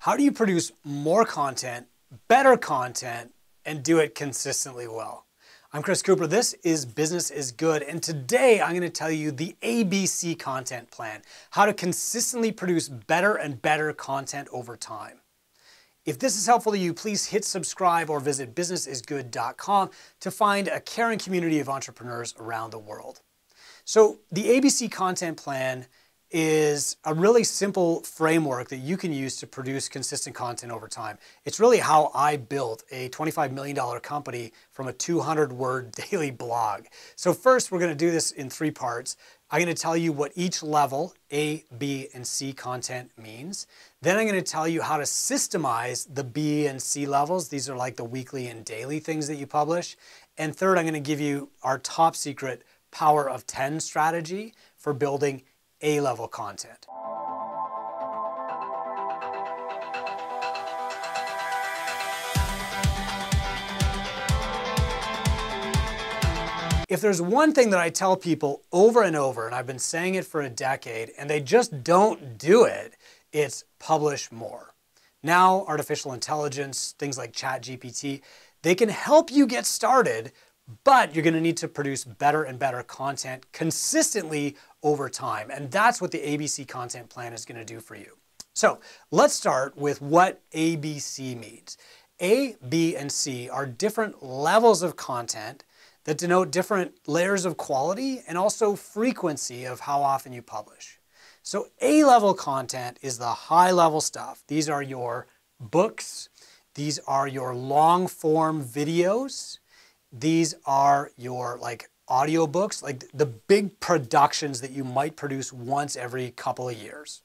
How do you produce more content, better content, and do it consistently well? I'm Chris Cooper. This is Business is Good, and today I'm going to tell you the ABC content plan, how to consistently produce better and better content over time. If this is helpful to you, please hit subscribe or visit businessisgood.com to find a caring community of entrepreneurs around the world. So the ABC content plan is a really simple framework that you can use to produce consistent content over time. It's really how I built a $25 million company from a 200-word daily blog. So first, we're going to do this in 3 parts. I'm going to tell you what each level, A, B, and C content means. Then I'm going to tell you how to systemize the B and C levels. These are like the weekly and daily things that you publish. And third, I'm going to give you our top secret Power of 10 strategy for building A-level content. If there's one thing that I tell people over and over, and I've been saying it for a decade, and they just don't do it, it's publish more. Now, artificial intelligence, things like ChatGPT, they can help you get started, but you're going to need to produce better and better content consistently over time. And that's what the ABC content plan is going to do for you. So let's start with what ABC means. A, B, and C are different levels of content that denote different layers of quality and also frequency of how often you publish. So A-level content is the high-level stuff. These are your books. These are your long-form videos. These are your audiobooks, like the big productions that you might produce once every couple of years.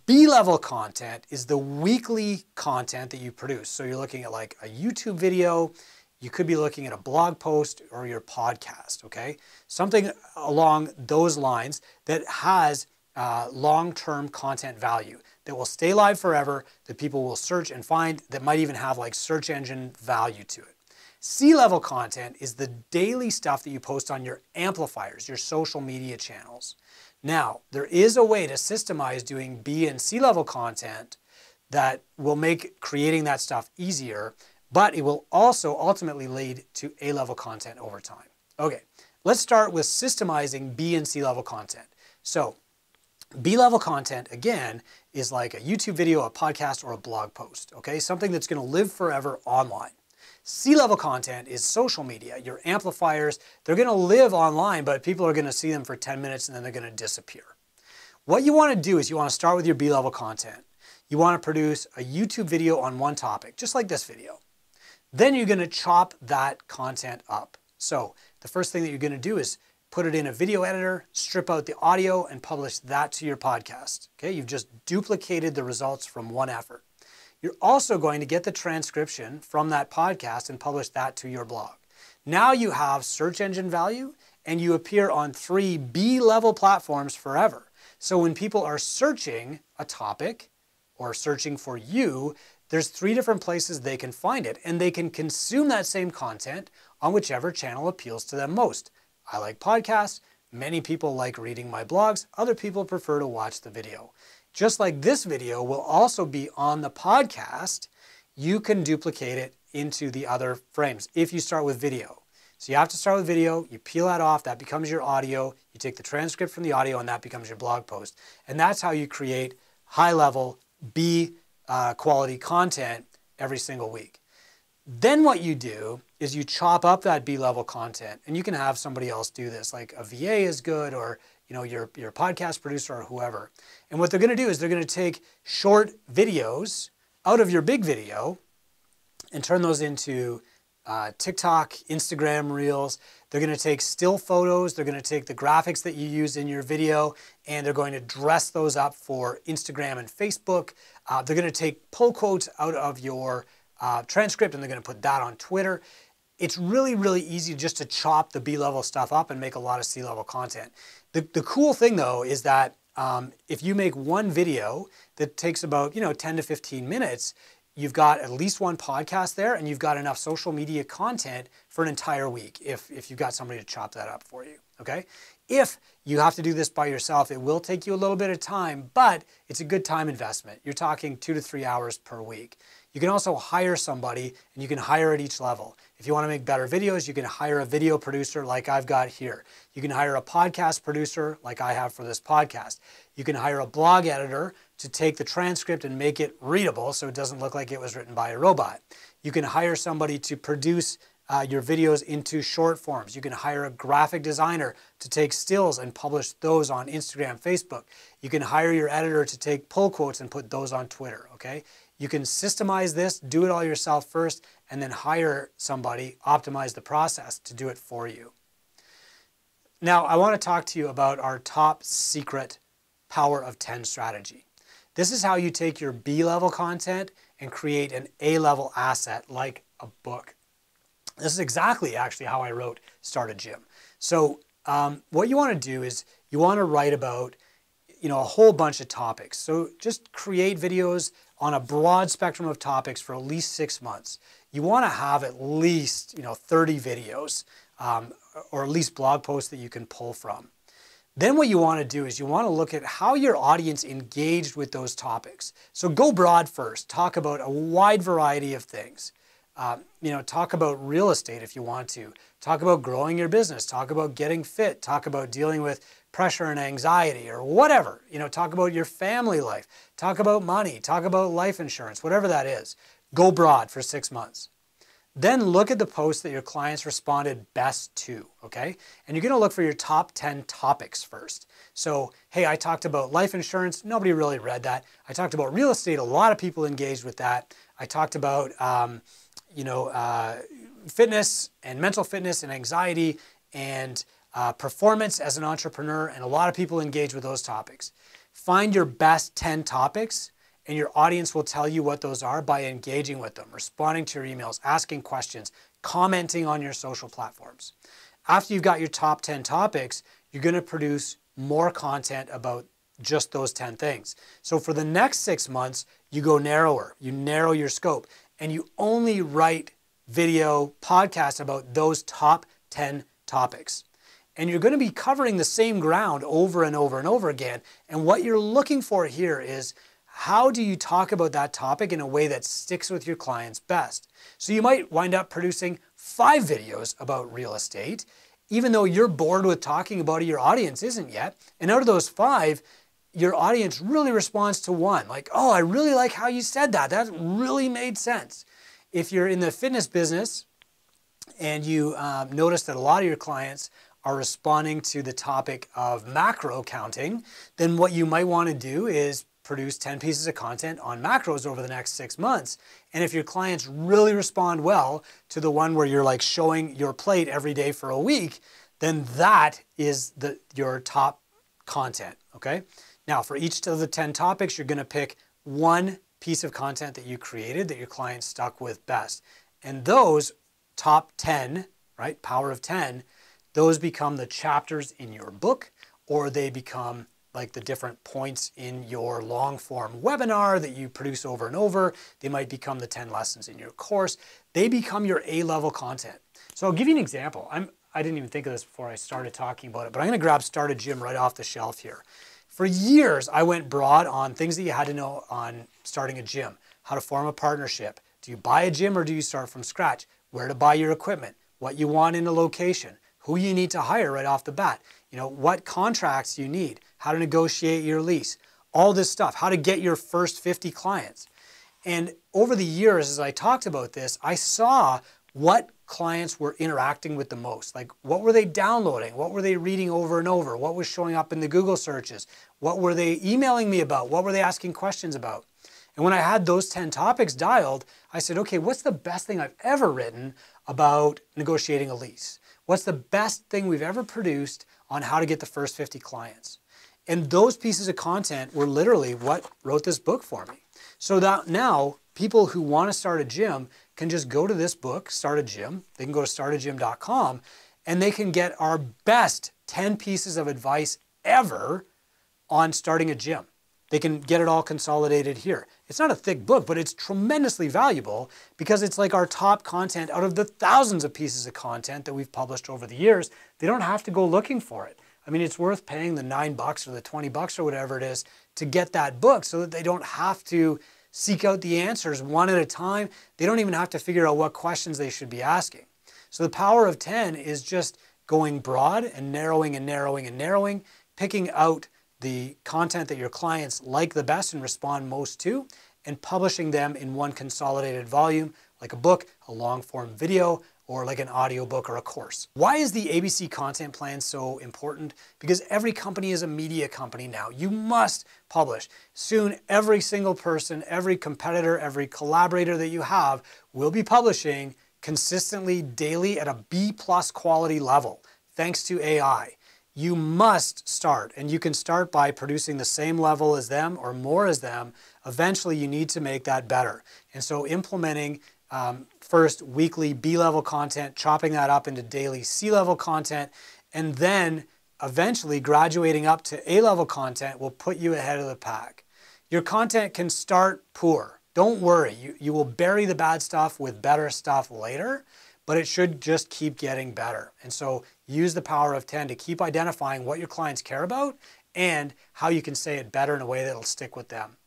B-level content is the weekly content that you produce. So you're looking at like a YouTube video, you could be looking at a blog post or your podcast, okay? Something along those lines that has long-term content value that will stay live forever, that people will search and find, that might even have like search engine value to it. C-level content is the daily stuff that you post on your amplifiers, your social media channels. Now, there is a way to systemize doing B and C-level content that will make creating that stuff easier, but it will also ultimately lead to A-level content over time. Okay, let's start with systemizing B and C-level content. So, B-level content, again, is like a YouTube video, a podcast, or a blog post, okay? Something that's going to live forever online. C-level content is social media, your amplifiers. They're going to live online, but people are going to see them for 10 minutes and then they're going to disappear. What you want to do is you want to start with your B-level content. You want to produce a YouTube video on one topic, just like this video. Then you're going to chop that content up. So the first thing that you're going to do is put it in a video editor, strip out the audio, and publish that to your podcast. Okay, you've just duplicated the results from one effort. You're also going to get the transcription from that podcast and publish that to your blog. Now you have search engine value and you appear on 3 B-level platforms forever. So when people are searching a topic or searching for you, there's 3 different places they can find it and they can consume that same content on whichever channel appeals to them most. I like podcasts. Many people like reading my blogs. Other people prefer to watch the video. Just like this video will also be on the podcast, you can duplicate it into the other frames if you start with video. So you have to start with video, you peel that off, that becomes your audio, you take the transcript from the audio and that becomes your blog post. And that's how you create high-level B quality content every single week. Then what you do is you chop up that B-level content, and you can have somebody else do this, like a VA is good, or your podcast producer or whoever. And what they're going to do is they're going to take short videos out of your big video and turn those into TikTok, Instagram Reels. They're going to take still photos. They're going to take the graphics that you use in your video, and they're going to dress those up for Instagram and Facebook. They're going to take pull quotes out of your transcript, and they're going to put that on Twitter. It's really, really easy just to chop the B-level stuff up and make a lot of C-level content. The cool thing, though, is that if you make one video that takes about 10 to 15 minutes, you've got at least one podcast there, and you've got enough social media content for an entire week if you've got somebody to chop that up for you, okay? If you have to do this by yourself, it will take you a little bit of time, but it's a good time investment. You're talking 2 to 3 hours per week. You can also hire somebody, and you can hire at each level. If you want to make better videos, you can hire a video producer like I've got here. You can hire a podcast producer like I have for this podcast. You can hire a blog editor to take the transcript and make it readable so it doesn't look like it was written by a robot. You can hire somebody to produce your videos into short forms. You can hire a graphic designer to take stills and publish those on Instagram, Facebook. You can hire your editor to take pull quotes and put those on Twitter, okay? You can systemize this, do it all yourself first, and then hire somebody, optimize the process to do it for you. Now, I want to talk to you about our top secret power of 10 strategy. This is how you take your B-level content and create an A-level asset like a book. This is exactly actually how I wrote Start a Gym. So what you want to do is you want to write about a whole bunch of topics. So just create videos on a broad spectrum of topics for at least 6 months. You want to have at least 30 videos or at least blog posts that you can pull from. Then what you want to do is you want to look at how your audience engaged with those topics. So go broad first. Talk about a wide variety of things. Talk about real estate if you want to. Talk about growing your business. Talk about getting fit. Talk about dealing with pressure and anxiety or whatever. Talk about your family life. Talk about money. Talk about life insurance, whatever that is. Go broad for 6 months. Then look at the posts that your clients responded best to, okay? And you're gonna look for your top 10 topics first. So, hey, I talked about life insurance. Nobody really read that. I talked about real estate. A lot of people engaged with that. I talked about fitness and mental fitness and anxiety and performance as an entrepreneur, and a lot of people engage with those topics. Find your best 10 topics, and your audience will tell you what those are by engaging with them, responding to your emails, asking questions, commenting on your social platforms. After you've got your top 10 topics, you're going to produce more content about just those 10 things. So for the next 6 months, you go narrower, you narrow your scope, and you only write video podcasts about those top 10 topics. And you're going to be covering the same ground over and over and over again. And what you're looking for here is, how do you talk about that topic in a way that sticks with your clients best? So you might wind up producing 5 videos about real estate, even though you're bored with talking about it, your audience isn't yet. And out of those 5, your audience really responds to 1. Like, oh, I really like how you said that. That really made sense. If you're in the fitness business and you notice that a lot of your clients are responding to the topic of macro counting, then what you might want to do is produce 10 pieces of content on macros over the next 6 months. And if your clients really respond well to the one where you're like showing your plate every day for a week, then that is your top content, okay? Now, for each of the 10 topics, you're going to pick 1 piece of content that you created that your clients stuck with best. And those top 10, right, power of 10, those become the chapters in your book, or they become like the different points in your long form webinar that you produce over and over. They might become the 10 lessons in your course. They become your A-level content. So I'll give you an example. I didn't even think of this before I started talking about it, but I'm going to grab Start a Gym right off the shelf here. For years, I went broad on things that you had to know on starting a gym. How to form a partnership. Do you buy a gym or do you start from scratch? Where to buy your equipment. What you want in a location. Who you need to hire right off the bat. What contracts you need. How to negotiate your lease. All this stuff. How to get your first 50 clients. And over the years, as I talked about this, I saw what clients were interacting with the most. Like, what were they downloading? What were they reading over and over? What was showing up in the Google searches? What were they emailing me about? What were they asking questions about? And when I had those 10 topics dialed, I said, okay, what's the best thing I've ever written about negotiating a lease? What's the best thing we've ever produced on how to get the first 50 clients? And those pieces of content were literally what wrote this book for me. So that now people who want to start a gym can just go to this book, Start a Gym. They can go to startagym.com and they can get our best 10 pieces of advice ever on starting a gym. They can get it all consolidated here. It's not a thick book, but it's tremendously valuable because it's like our top content out of the thousands of pieces of content that we've published over the years. They don't have to go looking for it. I mean, it's worth paying the $9 or the $20 or whatever it is to get that book so that they don't have to seek out the answers one at a time. They don't even have to figure out what questions they should be asking. So the power of 10 is just going broad and narrowing and narrowing and narrowing, picking out the content that your clients like the best and respond most to, and publishing them in one consolidated volume, like a book, a long-form video, or like an audiobook or a course. Why is the ABC content plan so important? Because every company is a media company now. You must publish. Soon, every single person, every competitor, every collaborator that you have will be publishing consistently daily at a B+ quality level, thanks to AI. You must start, and you can start by producing the same level as them or more as them. Eventually, you need to make that better. And so implementing first weekly B-level content, chopping that up into daily C-level content, and then eventually graduating up to A-level content will put you ahead of the pack. Your content can start poor. Don't worry, you will bury the bad stuff with better stuff later, but it should just keep getting better. And so use the power of 10 to keep identifying what your clients care about and how you can say it better in a way that'll stick with them.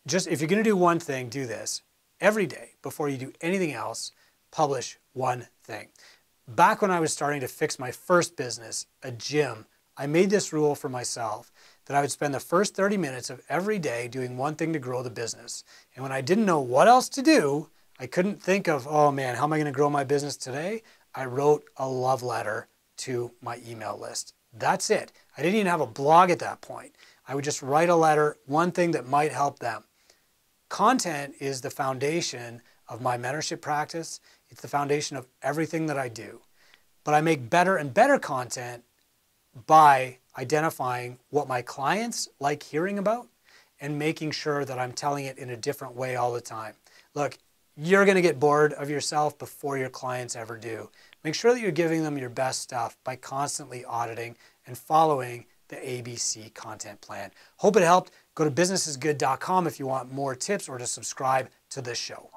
Just if you're gonna do one thing, do this. Every day, before you do anything else, publish one thing. Back when I was starting to fix my first business, a gym, I made this rule for myself that I would spend the first 30 minutes of every day doing one thing to grow the business. And when I didn't know what else to do, I couldn't think of, oh man, how am I gonna grow my business today? I wrote a love letter to my email list. That's it. I didn't even have a blog at that point. I would just write a letter, one thing that might help them. Content is the foundation of my mentorship practice. It's the foundation of everything that I do. But I make better and better content by identifying what my clients like hearing about and making sure that I'm telling it in a different way all the time. Look, you're gonna get bored of yourself before your clients ever do. Make sure that you're giving them your best stuff by constantly auditing and following the ABC content plan. Hope it helped. Go to businessisgood.com if you want more tips or to subscribe to this show.